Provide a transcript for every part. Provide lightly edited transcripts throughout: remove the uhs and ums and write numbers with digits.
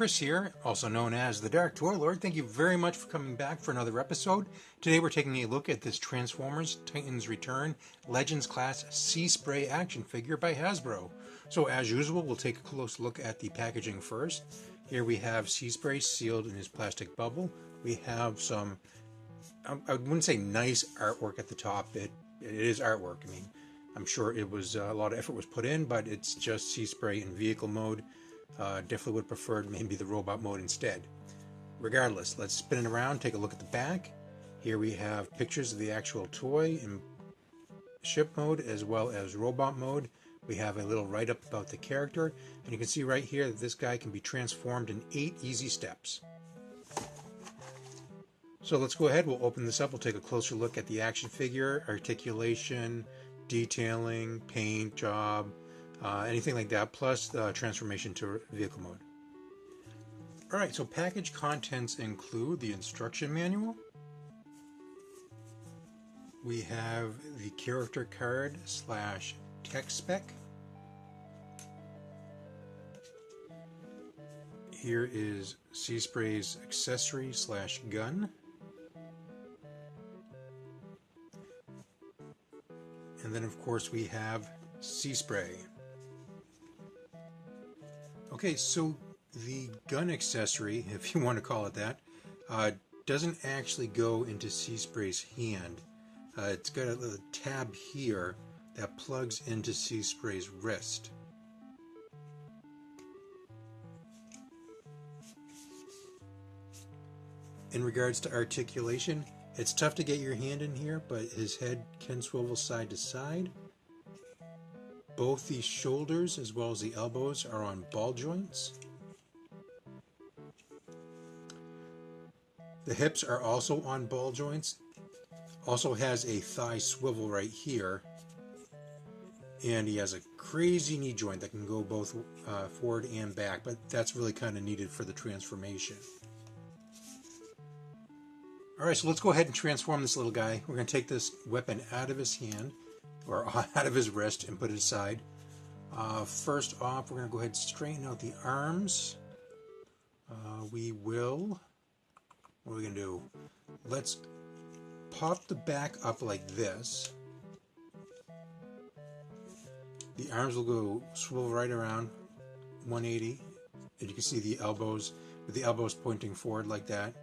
Chris here, also known as the Darktoylord. Thank you very much for coming back for another episode. Today we're taking a look at this Transformers Titans Return Legends Class Seaspray action figure by Hasbro. So as usual, we'll take a close look at the packaging first. Here we have Seaspray sealed in his plastic bubble. We have some, I wouldn't say nice artwork at the top. It is artwork. I mean, I'm sure it was a lot of effort was put in, but it's just Seaspray in vehicle mode. Definitely would have preferred maybe the robot mode instead. Regardless, let's spin it around, take a look at the back. Here we have pictures of the actual toy in ship mode as well as robot mode. We have a little write-up about the character, and you can see right here that this guy can be transformed in 8 easy steps. So let's go ahead, we'll open this up, we'll take a closer look at the action figure, articulation, detailing, paint job, anything like that, plus the transformation to vehicle mode. Alright, so package contents include the instruction manual. We have the character card / tech spec. Here is Seaspray's accessory / gun. And then of course we have Seaspray. Okay, so the gun accessory, if you want to call it that, doesn't actually go into Seaspray's hand. It's got a little tab here that plugs into Seaspray's wrist. In regards to articulation, it's tough to get your hand in here, but his head can swivel side to side. Both the shoulders as well as the elbows are on ball joints. The hips are also on ball joints. Also has a thigh swivel right here. And he has a crazy knee joint that can go both forward and back, but that's really kind of needed for the transformation. Alright, so let's go ahead and transform this little guy. We're going to take this weapon out of his hand, or out of his wrist, and put it aside. First off, we're going to go ahead and straighten out the arms. What are we going to do? Let's pop the back up like this. The arms will go swivel right around 180, and you can see the elbows, with the elbows pointing forward like that.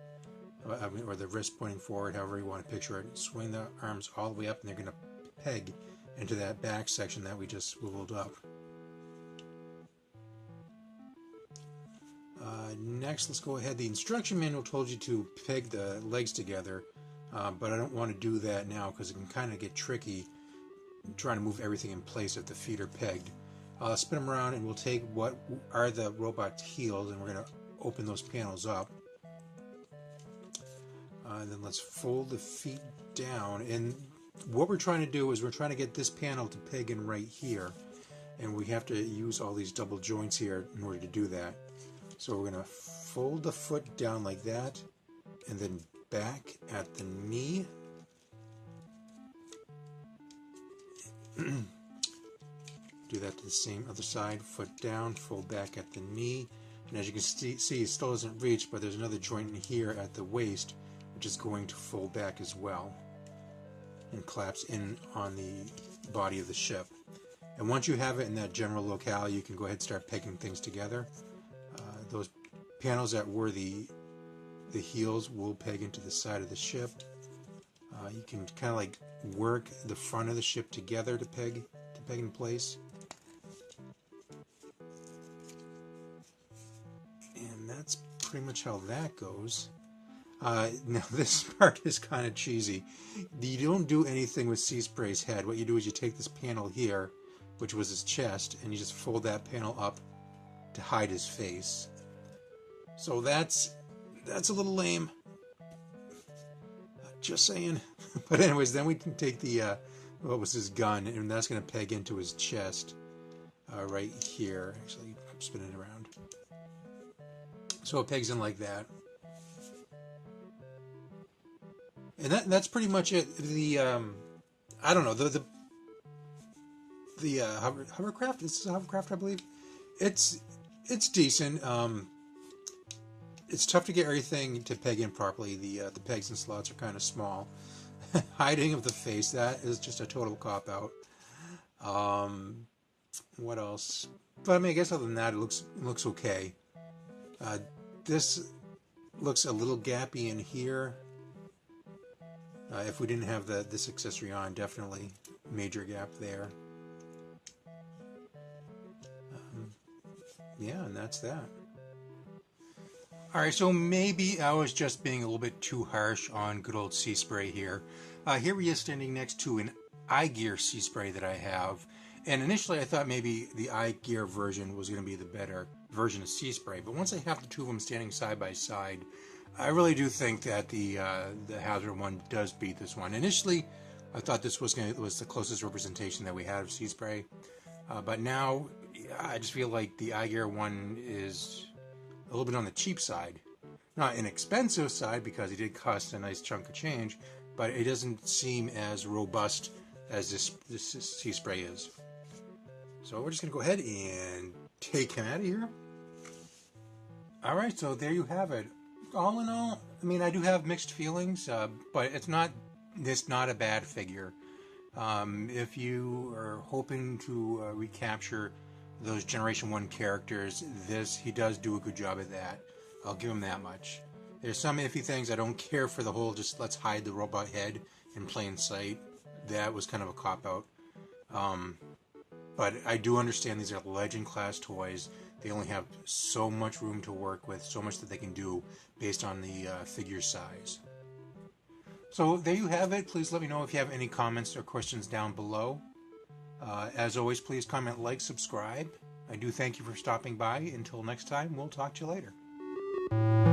Or the wrist pointing forward, however you want to picture it. Swing the arms all the way up, and they're going to peg into that back section that we just swiveled up. Next, let's go ahead. The instruction manual told you to peg the legs together, but I don't want to do that now because it can kind of get tricky trying to move everything in place if the feet are pegged. Spin them around, and we'll take what are the robot's heels, and we're going to open those panels up. And then let's fold the feet down, and what we're trying to do is we're trying to get this panel to peg in right here, and we have to use all these double joints here in order to do that. So we're going to fold the foot down like that, and then back at the knee. Do that to the same other side, foot down, fold back at the knee, and as you can see it still doesn't reach, but there's another joint in here at the waist, which is going to fold back as well and collapse in on the body of the ship. And once you have it in that general locale, you can go ahead and start pegging things together. Those panels that were the heels will peg into the side of the ship. You can kind of like work the front of the ship together to peg in place. And that's pretty much how that goes. Now this part is kind of cheesy. You don't do anything with Seaspray's head. What you do is you take this panel here, which was his chest, and you just fold that panel up to hide his face. So that's a little lame. Just saying. But anyways, then we can take the what was his gun, and that's going to peg into his chest right here. Actually, spin it around. So it pegs in like that. And that's pretty much it. The I don't know, the hovercraft. This is a hovercraft, I believe. It's decent. it's tough to get everything to peg in properly. The pegs and slots are kind of small. Hiding of the face, that is just a total cop-out. What else? But I mean, I guess other than that, it looks okay. This looks a little gappy in here. If we didn't have this accessory on, definitely major gap there. Yeah, and that's that. Alright, so maybe I was just being a little bit too harsh on good old Seaspray here. Here he is standing next to an iGear Seaspray that I have. And initially I thought maybe the iGear version was going to be the better version of Seaspray. But once I have the two of them standing side by side, I really do think that the Hasbro one does beat this one. Initially, I thought this was the closest representation that we had of Seaspray. But now, I just feel like the iGear one is a little bit on the cheap side. Not an expensive side, because it did cost a nice chunk of change, but it doesn't seem as robust as this Seaspray is. So we're just going to go ahead and take him out of here. Alright, so there you have it. All in all, I mean, I do have mixed feelings, but it's not a bad figure. If you are hoping to recapture those Generation 1 characters, he does do a good job at that. I'll give him that much. There's some iffy things. I don't care for the whole just let's hide the robot head in plain sight. That was kind of a cop-out. But I do understand these are Legend class toys. They only have so much room to work with, so much that they can do based on the figure size. So there you have it. Please let me know if you have any comments or questions down below. As always, please comment, like, subscribe. I do thank you for stopping by. Until next time, we'll talk to you later.